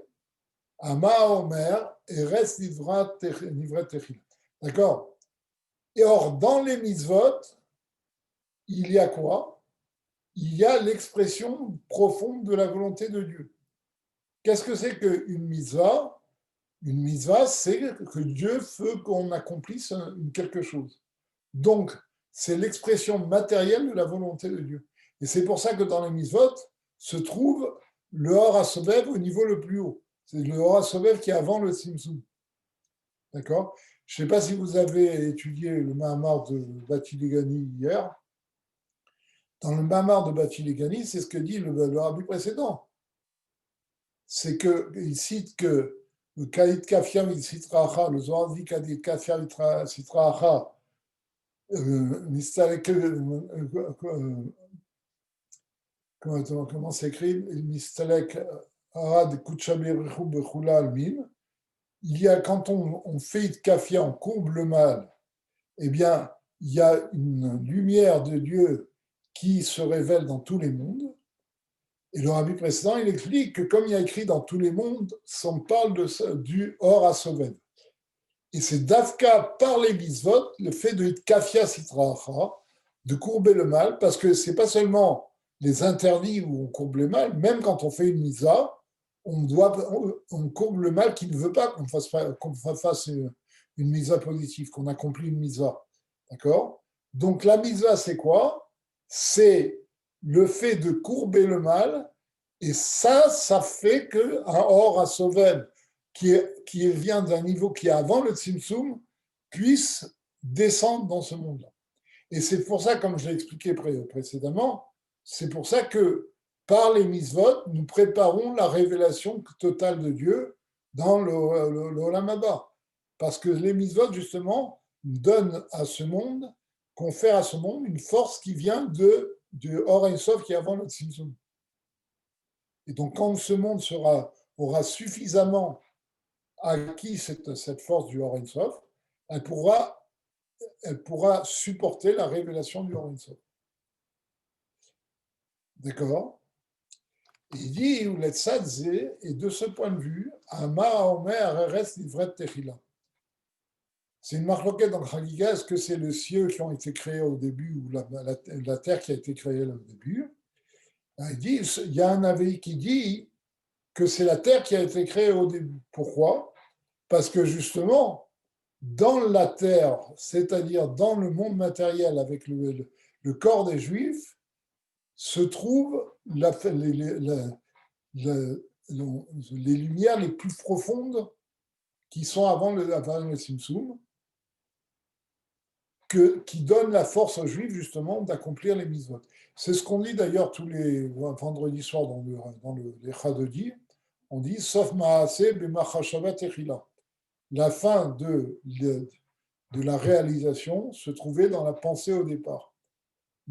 Ama Omer, et reste Nivret Techil. D'accord? Et or, dans les mitzvot, il y a quoi? Il y a l'expression profonde de la volonté de Dieu. Qu'est-ce que c'est qu'une mitzvah? Une mitzvah, c'est que Dieu veut qu'on accomplisse quelque chose. Donc, c'est l'expression matérielle de la volonté de Dieu. Et c'est pour ça que dans les mitzvot se trouve le Or HaSovev au niveau le plus haut. C'est le Or HaSovev qui est avant le Tzimtzum. D'accord? Je ne sais pas si vous avez étudié le Mahamar de Bati Legani hier. Dans le Mahamar de Bati Legani, c'est ce que dit le rabbi précédent. C'est qu'il cite que le Kalit Kafia Vitsitracha, le Zohar dit Kalit Kafia Vitsitracha, comment s'écrit Mistalek Arad Kuchaberichu Bechula Almin. Il y a, quand on fait Kafia, on courbe le mal, eh bien, il y a une lumière de Dieu qui se révèle dans tous les mondes. Et le rabbi précédent, il explique que comme il y a écrit dans tous les mondes, on parle du Or HaSovev. Et c'est Davka par les mitzvot, le fait de Kafia Sitracha, de courber le mal, parce que ce n'est pas seulement les interdits où on courbe le mal, même quand on fait une mitzvah, on courbe le mal qui ne veut pas qu'on fasse une mitzvah positive, qu'on accomplit une mitzvah. D'accord? Donc la mitzvah, c'est quoi? C'est le fait de courber le mal, et ça fait qu'un Or HaSovev qui vient d'un niveau qui est avant le Tzimtzum puisse descendent dans ce monde-là. Et c'est pour ça, comme je l'ai expliqué précédemment, c'est pour ça que par les mitzvot, nous préparons la révélation totale de Dieu dans l'Olam Haba. Parce que les mitzvot, justement, donnent à ce monde, confèrent à ce monde une force qui vient du Or Ein Sof qui est avant le Tzimtzum. Et donc, quand ce monde aura suffisamment acquis cette force du Or Ein Sof, elle pourra supporter la révélation du Or Ein Sof. D'accord? Il dit, et de ce point de vue, c'est une marloquette dans le Chagiga, est-ce que c'est les cieux qui ont été créés au début ou la terre qui a été créée au début? Il y a un avis qui dit que c'est la terre qui a été créée au début. Pourquoi? Parce que justement, dans la terre, c'est-à-dire dans le monde matériel avec le corps des Juifs, se trouvent les lumières les plus profondes qui sont avant le Tzimtzum, qui donnent la force aux Juifs justement d'accomplir les mitzvot. C'est ce qu'on dit d'ailleurs tous les vendredis soirs dans les Chadodi. On dit sauf Maaseh b'machashava techila. La fin de la réalisation se trouvait dans la pensée au départ.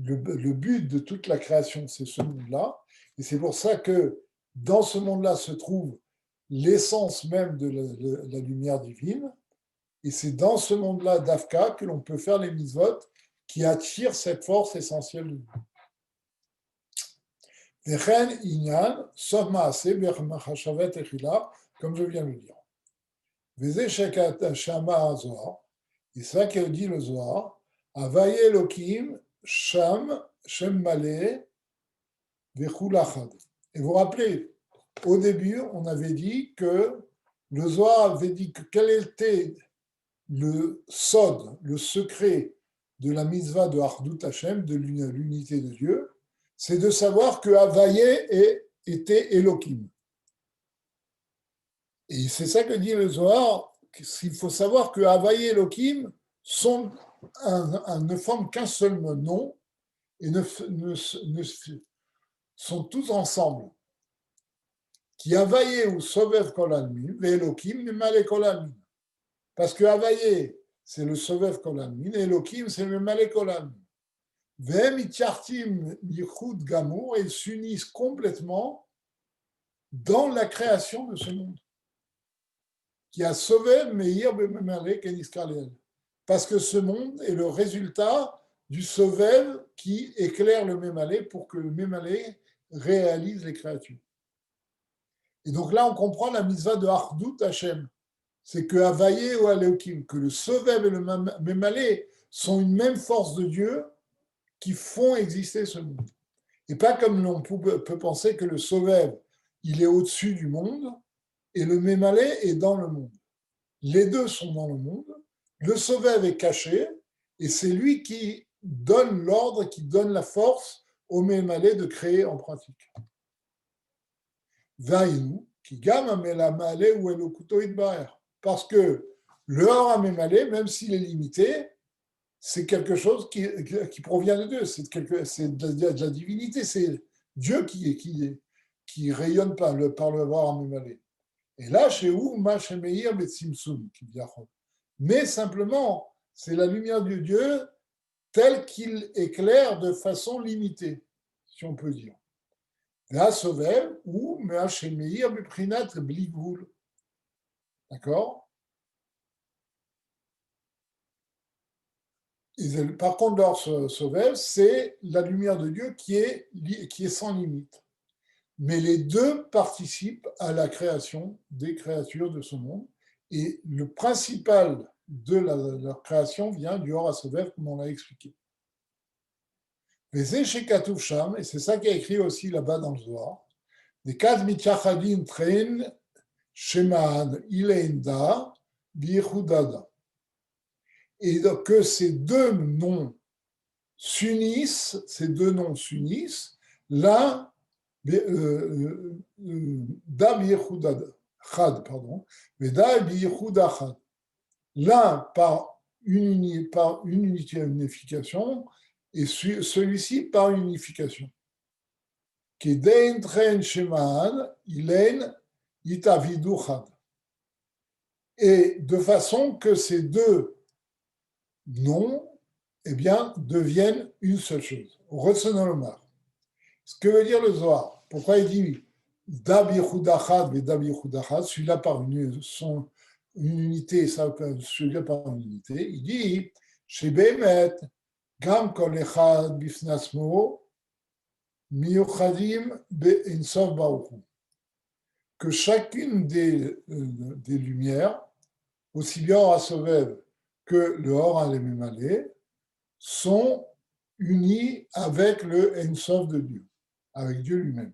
Le but de toute la création, c'est ce monde-là. Et c'est pour ça que dans ce monde-là se trouve l'essence même de la lumière divine. Et c'est dans ce monde-là d'Afka que l'on peut faire les mitzvot qui attirent cette force essentielle de Dieu. Comme je viens de le dire. Et c'est ça que dit le Zohar. Avaye Elokim, Sham, Shem Malé, Vechulachad. Et vous vous rappelez, au début, on avait dit que le Zohar avait dit que quel était le sod, le secret de la mitzvah de Achdut Hashem, de l'unité de Dieu, c'est de savoir que Havaye était Elokim. Et c'est ça que dit le Zohar, qu'il faut savoir que Havaye et Elokim ne forment qu'un seul nom et sont tous ensemble. Qui Havaye ou Sovev Kol Almin, et Elokim Memale Kol Almin. Parce que Havaye, c'est le Sovev Kol Almin, et Elokim, c'est le Memale Kol Almin. Vem Itchartim Yichud Gamour, et ils s'unissent complètement dans la création de ce monde. Qui a Sovev Meir Memale Keniskaliel. Parce que ce monde est le résultat du Sovev qui éclaire le Memale pour que le Memale réalise les créatures. Et donc là, on comprend la mitzvah de Achdut Hashem. C'est que Havaye ou Elokim, que le Sovev et le Memale sont une même force de Dieu qui font exister ce monde. Et pas comme l'on peut penser que le Sovev, il est au-dessus du monde et le Memale est dans le monde. Les deux sont dans le monde. Le Sovev est caché et c'est lui qui donne l'ordre, qui donne la force au Memale de créer en pratique. Vaïnou, qui gamme Memale ou Elokuto Idbaer. Parce que le Or Memale, même s'il est limité, c'est quelque chose qui provient de Dieu, c'est de la divinité, c'est Dieu qui rayonne par le Or Memale. Et là, chez où Machemeir Betzimsum, mais simplement, c'est la lumière de Dieu telle qu'il éclaire de façon limitée, si on peut dire. La Sovev ou Machemeir Beprinat Bligvul. D'accord? Par contre, leur Sovev, c'est la lumière de Dieu qui est sans limite. Mais les deux participent à la création des créatures de ce monde. Et le principal de leur création vient du Or HaSovev, comme on l'a expliqué. Mais c'est chez Katouf Sham, et c'est ça qui est écrit aussi là-bas dans le Zohar. Des Kad Mitchachadin Trein Sheman Ileinda Bichudada. Et donc que ces deux noms s'unissent, l'un l'un par par une unification et celui-ci par une unification. Kedein tren shemaan, ilen itavidu chad. Et de façon que ces deux noms eh bien, deviennent une seule chose. Retsenolomar. Ce que veut dire le Zohar. Pourquoi il dit Dab Yechud Achad et Dab Yechud Achad, celui-là par une unité, celui-là par une unité. Il dit Chez Behemet, Gam Kol Echad Bifnasmo, Miyuchadim Be'insof Baruch. Que chacune des lumières, aussi bien Or HaSovev que le Or HaLememale, sont unis avec le Ein-Sof de Dieu, avec Dieu lui-même.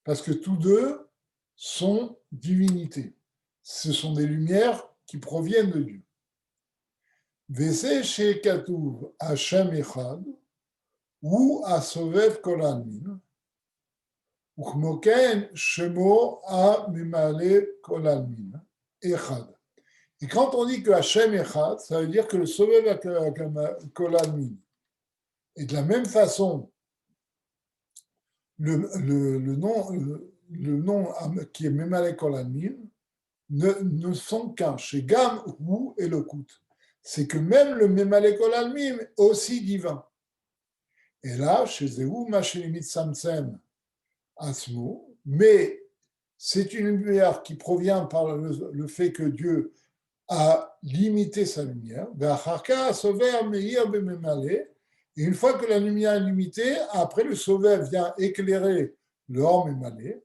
Parce que tous deux sont divinités. Ce sont des lumières qui proviennent de Dieu. Vese shekatuv Hashem echad ou Asovev kol almin ukmoken shemo ha-memale kol almin echad. Et quand on dit que Hashem echad, ça veut dire que le Sovev kol almin. Et de la même façon, le nom qui est Memale Kol Almin ne sont qu'un. Chez Gam ou Elokut. C'est que même le Memale Kol Almin est aussi divin. Et là, chez Zehu, Mashelimit Samsem Asmo, mais c'est une lumière qui provient par le fait que Dieu a limité sa lumière. Et une fois que la lumière est limitée, après le Sauveur vient éclairer le Or Memale,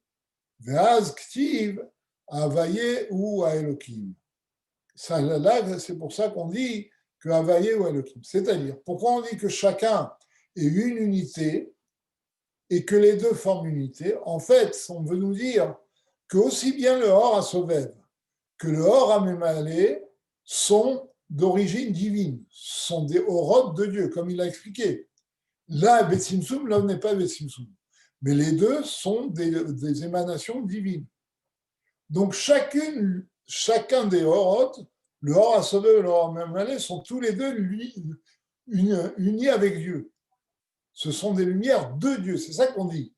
Ve'az Ktiv Avaye ou Elohim. Là, c'est pour ça qu'on dit que Avaye ou Elohim. C'est-à-dire, pourquoi on dit que chacun est une unité et que les deux forment une unité? En fait, on veut nous dire que aussi bien le Or HaSovev que le Or HaMemale sont d'origine divine, sont des orotes de Dieu, comme il a expliqué. Là, Betsimsum, là, on n'est pas Betsimsum. Mais les deux sont des émanations divines. Donc, chacun des orotes, le Or HaSovev et le Or HaMemale, sont tous les deux unis avec Dieu. Ce sont des lumières de Dieu, c'est ça qu'on dit.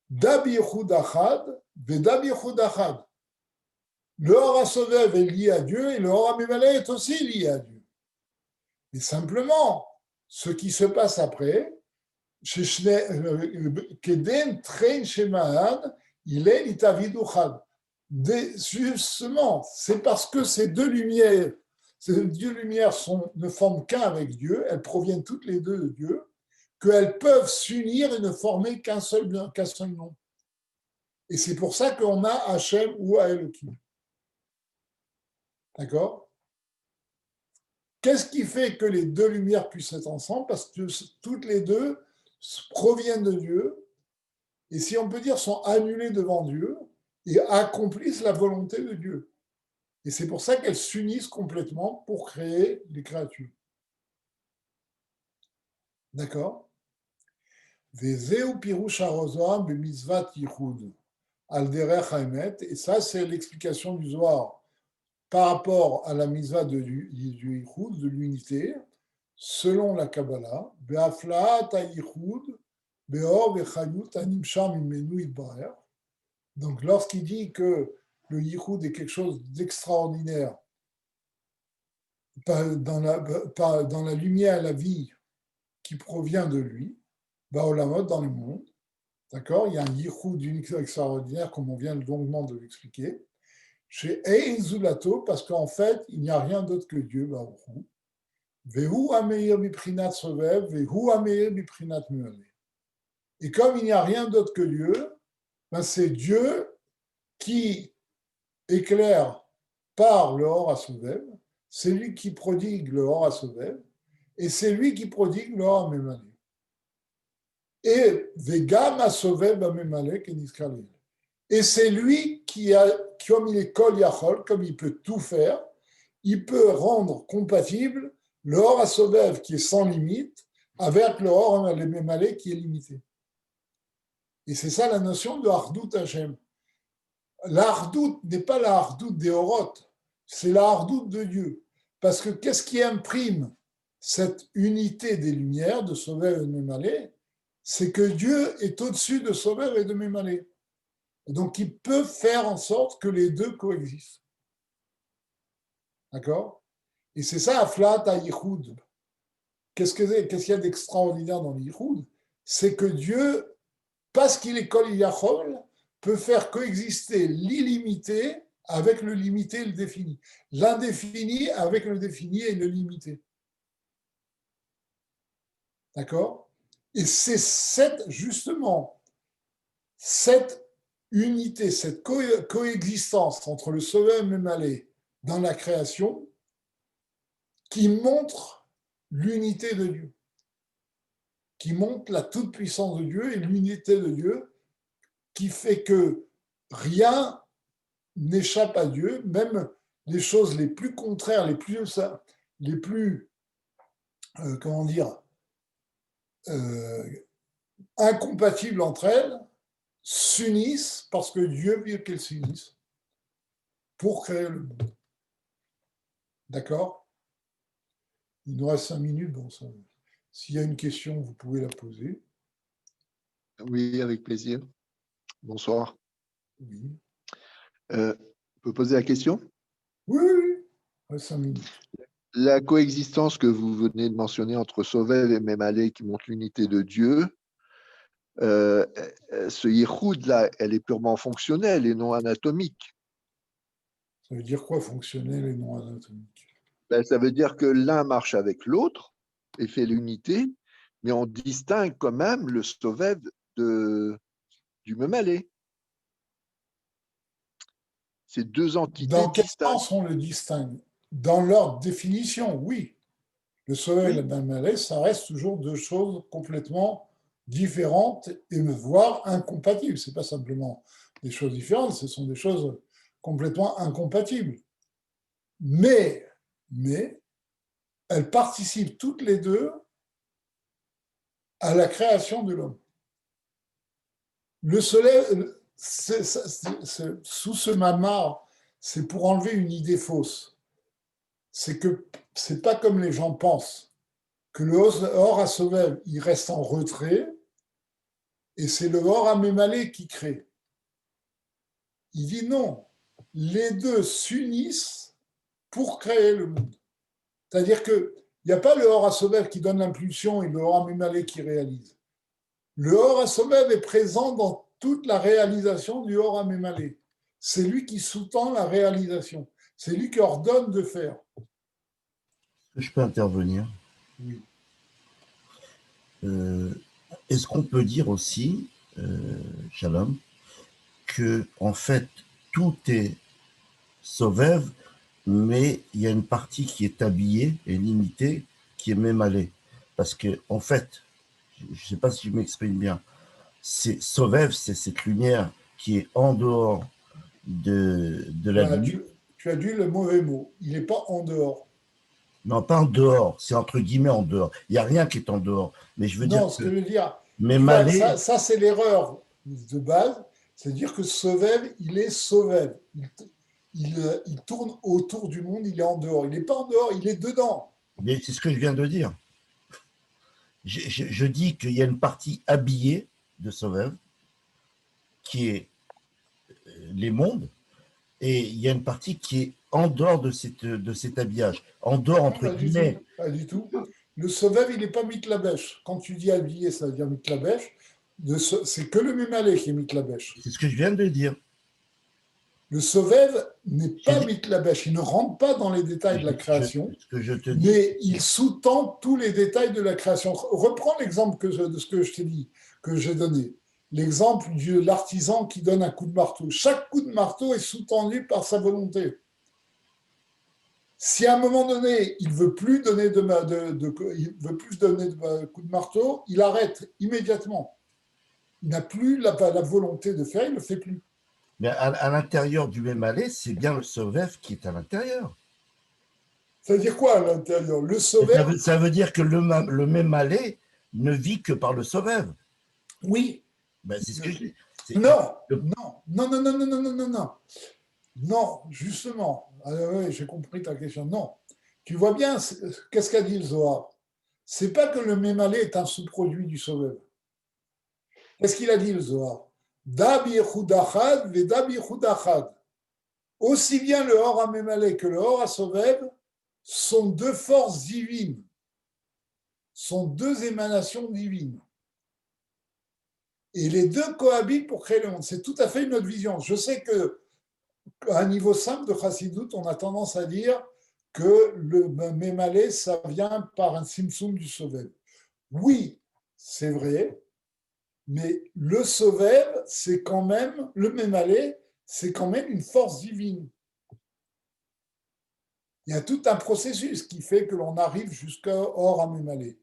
Dab Yechud Achad, Vedab Yechud Achad. Le Or HaSovev est lié à Dieu et le Or HaMemale est aussi lié à Dieu. Mais simplement, ce qui se passe après, Keden Trein Shema'an, il est l'itavidu chad. Justement, c'est parce que ces deux lumières ne forment qu'un avec Dieu, elles proviennent toutes les deux de Dieu, qu'elles peuvent s'unir et ne former qu'un seul nom. Et c'est pour ça qu'on a Hachem ou Elohim. D'accord? Qu'est-ce qui fait que les deux lumières puissent être ensemble? Parce que toutes les deux proviennent de Dieu, et si on peut dire, sont annulées devant Dieu, et accomplissent la volonté de Dieu. Et c'est pour ça qu'elles s'unissent complètement pour créer les créatures. D'accord? Vezeu pirush harozoam b'mitzvat yichud al derech haemet. Et ça, c'est l'explication du Zohar par rapport à la mitzvah du yichud, de l'unité, selon la Kabbalah, be'aflaat ha-yichud be'or ve'chayut ha-nimshar mimenu yitbarer. Donc, lorsqu'il dit que le yichud est quelque chose d'extraordinaire dans la lumière et la vie qui provient de lui, Baolamot, dans le monde, d'accord, il y a un yichud unique extraordinaire, comme on vient longuement de l'expliquer, chez Ein Zulato, parce qu'en fait, il n'y a rien d'autre que Dieu, Baruch. Vehu ameir biprinat sovev, vehu ameir biprinat muale. Et comme il n'y a rien d'autre que Dieu, ben c'est Dieu qui éclaire par le Or HaSovev, c'est lui qui prodigue le Or HaSovev, et c'est lui qui prodigue le Or HaMemale. Et Vegam HaSovev HaMemale Keniskaliel. Et c'est lui qui a, comme il est Kol Yachol, comme il peut tout faire, il peut rendre compatible le Or HaSovev qui est sans limite avec le Or HaMemale qui est limité. Et c'est ça la notion de Ardout Hashem. La Ardout n'est pas la Ardout des Oroth, c'est la hardoute de Dieu. Parce que qu'est-ce qui imprime cette unité des lumières de Sovev et de Memalé? C'est que Dieu est au-dessus de Sovev et de Memalé. Donc, il peut faire en sorte que les deux coexistent. D'accord? Et c'est ça, Aflat HaYichud. Qu'est-ce qu'il y a d'extraordinaire dans l'Yichud? C'est que Dieu, parce qu'il est Kol Yachol, peut faire coexister l'illimité avec le limité et le défini. L'indéfini avec le défini et le limité. D'accord? Et c'est justement cette unité, cette coexistence entre le Sovev et le Malé dans la création qui montre l'unité de Dieu, qui montre la toute-puissance de Dieu et l'unité de Dieu, qui fait que rien n'échappe à Dieu, même les choses les plus contraires, les plus comment dire, incompatibles entre elles, s'unissent parce que Dieu veut qu'elles s'unissent pour créer le monde. D'accord? Il nous reste 5 minutes. Bon, s'il y a une question, vous pouvez la poser. Oui, avec plaisir. Bonsoir. Oui. On peut poser la question? Oui, oui, oui. 5 minutes. La coexistence que vous venez de mentionner entre Sovev et Memalé qui montre l'unité de Dieu, ce yichud-là, elle est purement fonctionnelle et non anatomique. Ça veut dire quoi, fonctionnel et non anatomique? Ben, ça veut dire que l'un marche avec l'autre et fait l'unité, mais on distingue quand même le Sovev du Memalé. C'est deux entités Dans quel distinctes. sens on le distingue? Dans leur définition, oui. Le soleil et le malais, ça reste toujours deux choses complètement différentes et voire incompatibles. Ce n'est pas simplement des choses différentes, ce sont des choses complètement incompatibles. Mais elles participent toutes les deux à la création de l'homme. Le soleil, sous ce mamar, c'est pour enlever une idée fausse. C'est que c'est pas comme les gens pensent, que le Or à Sovev, il reste en retrait, et c'est le Or à Mémalé qui crée. Il dit non, les deux s'unissent pour créer le monde. C'est-à-dire qu'il n'y a pas le Or à Sovev qui donne l'impulsion et le Or à Mémalé qui réalise. Le Or à Sovev est présent dans toute la réalisation du Or à Mémalé. C'est lui qui sous-tend la réalisation. C'est lui qui ordonne de faire. Je peux intervenir? Oui. Est-ce qu'on peut dire aussi, Shalom, que en fait tout est Sovev, mais il y a une partie qui est habillée et limitée, qui est Mémalé. Parce que en fait, je ne sais pas si je m'exprime bien, c'est Sovev, c'est cette lumière qui est en dehors de la limite. Tu as dit le mauvais mot. Il n'est pas en dehors. Non, pas en dehors, c'est entre guillemets en dehors. Il n'y a rien qui est en dehors. Mais je veux dire Ce que je veux dire, Mémalé, ça c'est l'erreur de base, c'est-à-dire que Sovev, il est Sovev. Il tourne autour du monde, il est en dehors. Il n'est pas en dehors, il est dedans. mais c'est ce que je viens de dire. Je dis qu'il y a une partie habillée de Sovev, qui est les mondes, et il y a une partie qui est en dehors de cet habillage, en dehors entre guillemets. Pas du tout. Le Sovev, il n'est pas Mitlabesh. Quand tu dis habillé, ça veut dire Mitlabesh. C'est que le Mémalé qui est Mitlabesh. C'est ce que je viens de dire. Le Sovev n'est pas Mitlabesh. Il ne rentre pas dans les détails de la création, mais il sous-tend tous les détails de la création. Reprends l'exemple de ce que je t'ai dit, que j'ai donné. L'exemple de l'artisan qui donne un coup de marteau. Chaque coup de marteau est sous-tendu par sa volonté. Si à un moment donné, il ne veut plus donner de coup de marteau, il arrête immédiatement. Il n'a plus la volonté de faire, il ne le fait plus. Mais à l'intérieur du Mémalé, c'est bien le Sovev qui est à l'intérieur. Ça veut dire quoi à l'intérieur? Le Sovev. Ça veut dire que le Mémalé ne vit que par le Sovev. Oui. Ben, c'est ce que je dis. Non. Non, justement. Ah, oui, j'ai compris ta question. Non. Tu vois bien, qu'est-ce qu'a dit le Zohar? C'est pas que le Mémalé est un sous-produit du Sovev. Qu'est-ce qu'il a dit le Zohar? Dabi Chudachad, Vedabi Chudachad. Aussi bien le Or à Mémalé que le Or à Sovev sont deux forces divines, sont deux émanations divines. Et les deux cohabitent pour créer le monde. C'est tout à fait une autre vision. Je sais qu'à un niveau simple de Chassidut, on a tendance à dire que le Mémalé, ça vient par un Simsum du Sovev. Oui, c'est vrai, mais le Sovev, c'est quand même, le Mémalé, c'est quand même une force divine. Il y a tout un processus qui fait que l'on arrive jusqu'à Or à Mémalé.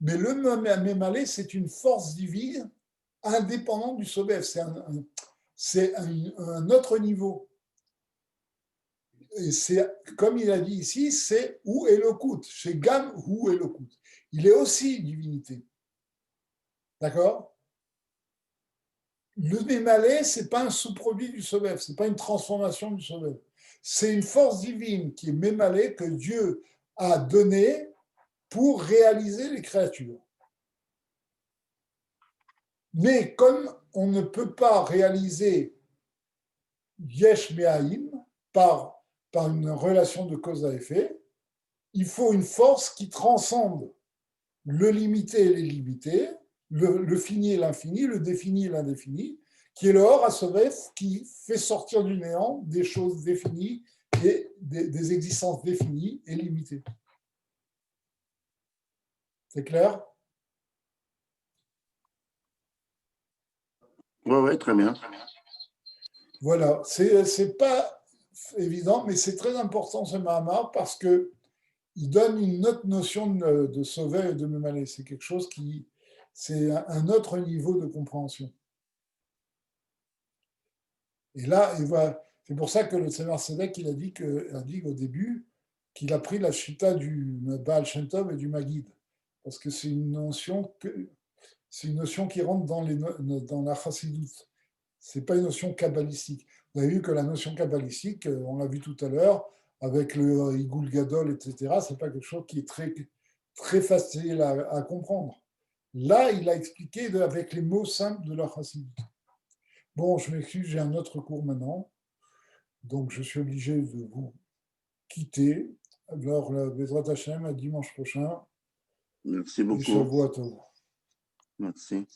Mais le Mémalé, c'est une force divine indépendante du Sovev. C'est un autre niveau. Et c'est, comme il a dit ici, c'est ou Elokut, chez Gam ou Elokut. Il est aussi divinité. D'accord? Le Mémalé, ce n'est pas un sous-produit du Sovev, ce n'est pas une transformation du Sovev. C'est une force divine qui est Mémalé que Dieu a donnée pour réaliser les créatures. Mais comme on ne peut pas réaliser Yesh Me'aim par une relation de cause à effet, il faut une force qui transcende le limité et l'illimité, le fini et l'infini, le défini et l'indéfini, qui est le Or à Sovev qui fait sortir du néant des choses définies et des existences définies et limitées. C'est clair? Oui, très bien. Voilà, c'est pas évident, mais c'est très important ce Mahamar parce que il donne une autre notion de Sovev et de Mémalé. C'est quelque chose qui, c'est un autre niveau de compréhension. Et là, c'est pour ça que le Tzemar Tzedek, il a dit au début qu'il a pris la chita du Baal Shem Tov et du Maggid, parce que c'est une notion qui rentre dans la Chassidut. C'est pas une notion kabbalistique. Vous avez vu que la notion kabbalistique, on l'a vu tout à l'heure, avec le Igul Gadol, etc., c'est pas quelque chose qui est très, très facile à comprendre. Là, il a expliqué avec les mots simples de la Chassidut. Bon, je m'excuse, j'ai un autre cours maintenant. Donc, je suis obligé de vous quitter. Alors, Bezrat Hashem, à dimanche prochain. Merci Et beaucoup. Shavua Tov. Merci.